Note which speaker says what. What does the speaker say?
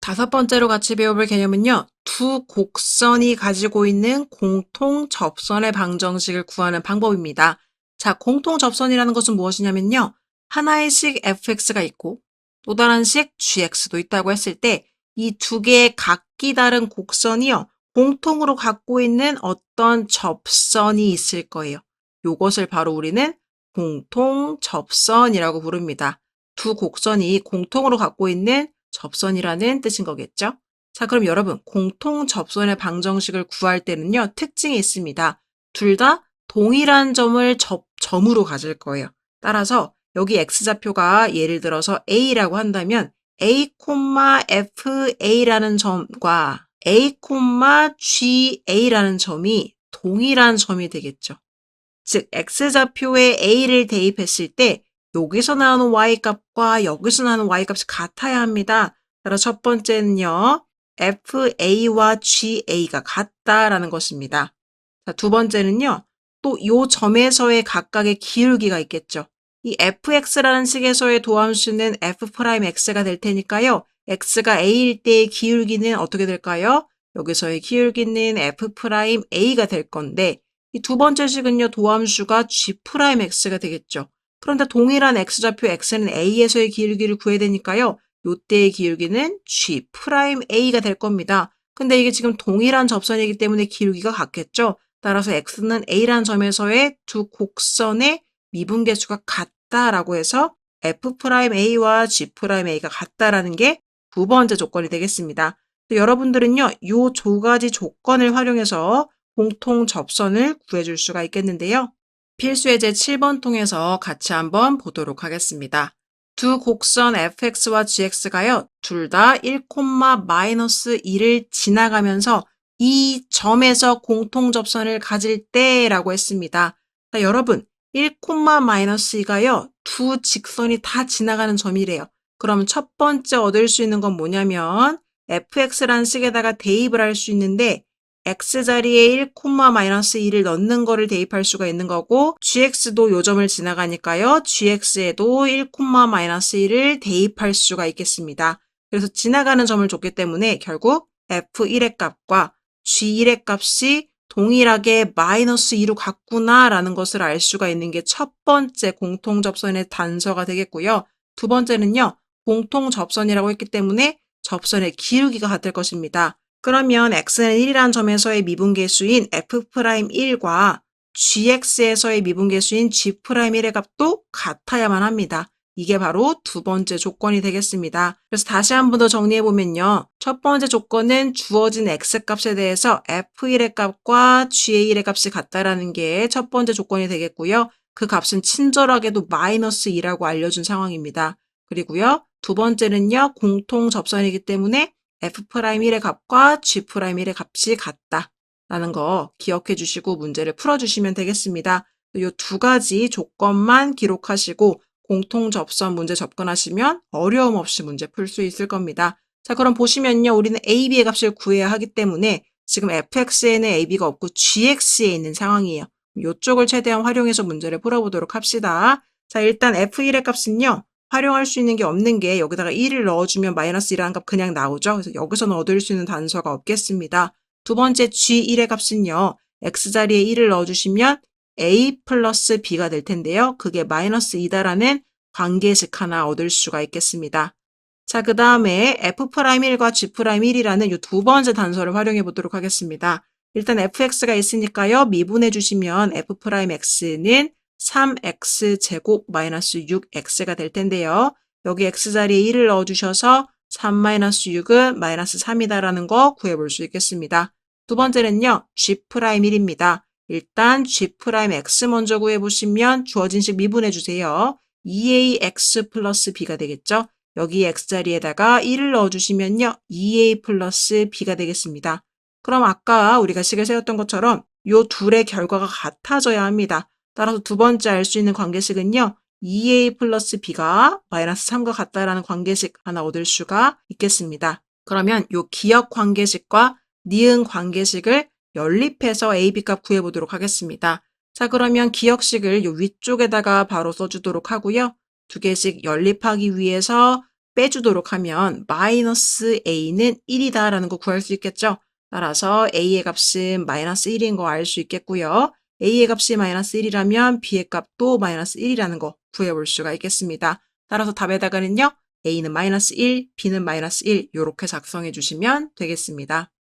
Speaker 1: 다섯 번째로 같이 배워볼 개념은요. 두 곡선이 가지고 있는 공통 접선의 방정식을 구하는 방법입니다. 자, 공통 접선이라는 것은 무엇이냐면요. 하나의 식 fx가 있고 또 다른 식 gx도 있다고 했을 때 이 두 개의 각기 다른 곡선이요. 공통으로 갖고 있는 어떤 접선이 있을 거예요. 이것을 바로 우리는 공통 접선이라고 부릅니다. 두 곡선이 공통으로 갖고 있는 접선이라는 뜻인 거겠죠? 자, 그럼 여러분, 공통 접선의 방정식을 구할 때는요, 특징이 있습니다. 둘 다 동일한 점을 점으로 가질 거예요. 따라서 여기 x좌표가 예를 들어서 a라고 한다면 a, fa라는 점과 a, ga라는 점이 동일한 점이 되겠죠. 즉, x좌표에 a를 대입했을 때 여기서 나오는 y값과 여기서 나오는 y값이 같아야 합니다. 따라 첫 번째는요. fa와 ga가 같다라는 것입니다. 자, 두 번째는요. 또 이 점에서의 각각의 기울기가 있겠죠. 이 fx라는 식에서의 도함수는 f'x가 될 테니까요. x가 a일 때의 기울기는 어떻게 될까요? 여기서의 기울기는 f'a가 될 건데 이 두 번째 식은요. 도함수가 g'x가 되겠죠. 그런데 동일한 x좌표 x는 a에서의 기울기를 구해야 되니까요. 요때의 기울기는 g'a가 될 겁니다. 근데 이게 지금 동일한 접선이기 때문에 기울기가 같겠죠. 따라서 x는 a라는 점에서의 두 곡선의 미분계수가 같다라고 해서 f'a와 g'a가 같다라는 게 두 번째 조건이 되겠습니다. 여러분들은요. 요 두 가지 조건을 활용해서 공통 접선을 구해줄 수가 있겠는데요. 필수의 제 7번 통해서 같이 한번 보도록 하겠습니다. 두 곡선 fx와 gx가요. 둘 다 1,-1을 지나가면서 이 점에서 공통 접선을 가질 때라고 했습니다. 자, 여러분 1,-2가요. 두 직선이 다 지나가는 점이래요. 그럼 첫 번째 얻을 수 있는 건 뭐냐면 fx라는 식에다가 대입을 할 수 있는데 x자리에 1,-2를 넣는 거를 대입할 수가 있는 거고 gx도 요 점을 지나가니까요. gx에도 1,-1을 대입할 수가 있겠습니다. 그래서 지나가는 점을 줬기 때문에 결국 f1의 값과 g1의 값이 동일하게 -2로 같구나라는 것을 알 수가 있는 게 첫 번째 공통접선의 단서가 되겠고요. 두 번째는요. 공통접선이라고 했기 때문에 접선의 기울기가 같을 것입니다. 그러면 x는 1이라는 점에서의 미분계수인 f'1과 gx에서의 미분계수인 g'1의 값도 같아야만 합니다. 이게 바로 두 번째 조건이 되겠습니다. 그래서 다시 한 번 더 정리해보면요. 첫 번째 조건은 주어진 x값에 대해서 f1의 값과 g의 값이 같다라는 게 첫 번째 조건이 되겠고요. 그 값은 친절하게도 -2라고 알려준 상황입니다. 그리고요. 두 번째는요. 공통 접선이기 때문에 f'1의 값과 g'1의 값이 같다라는 거 기억해 주시고 문제를 풀어주시면 되겠습니다. 이 두 가지 조건만 기록하시고 공통 접선 문제 접근하시면 어려움 없이 문제 풀 수 있을 겁니다. 자, 그럼 보시면요. 우리는 a, b의 값을 구해야 하기 때문에 지금 fx에는 a, b가 없고 gx에 있는 상황이에요. 이쪽을 최대한 활용해서 문제를 풀어보도록 합시다. 자, 일단 f1의 값은요. 활용할 수 있는 게 없는 게 여기다가 1을 넣어주면 -1이라는 값 그냥 나오죠. 그래서 여기서는 얻을 수 있는 단서가 없겠습니다. 두 번째 g1의 값은요. x자리에 1을 넣어주시면 a 플러스 b가 될 텐데요. 그게 -2다라는 관계식 하나 얻을 수가 있겠습니다. 자, 그 다음에 f'1과 g'1이라는 이 두 번째 단서를 활용해 보도록 하겠습니다. 일단 fx가 있으니까요. 미분해 주시면 f'x는 3x제곱 -6x가 될 텐데요. 여기 x자리에 1을 넣어주셔서 3-6은 -3이다라는 거 구해볼 수 있겠습니다. 두 번째는요. g'1입니다. 일단 g'x 먼저 구해보시면 주어진 식 미분해 주세요. 2ax 플러스 b가 되겠죠. 여기 x자리에다가 1을 넣어주시면요. 2a 플러스 b가 되겠습니다. 그럼 아까 우리가 식을 세웠던 것처럼 이 둘의 결과가 같아져야 합니다. 따라서 두 번째 알 수 있는 관계식은요. 2a 플러스 b가 -3과 같다라는 관계식 하나 얻을 수가 있겠습니다. 그러면 이 기억 관계식과 니은 관계식을 연립해서 a, b 값 구해보도록 하겠습니다. 자, 그러면 기억식을 이 위쪽에다가 바로 써주도록 하고요. 두 개씩 연립하기 위해서 빼주도록 하면 마이너스 a는 1이다 라는 거 구할 수 있겠죠. 따라서 a의 값은 마이너스 1인 거 알 수 있겠고요. a의 값이 마이너스 1이라면 b의 값도 마이너스 1이라는 거 구해볼 수가 있겠습니다. 따라서 답에다가는요. a는 마이너스 1, b는 마이너스 1 이렇게 작성해 주시면 되겠습니다.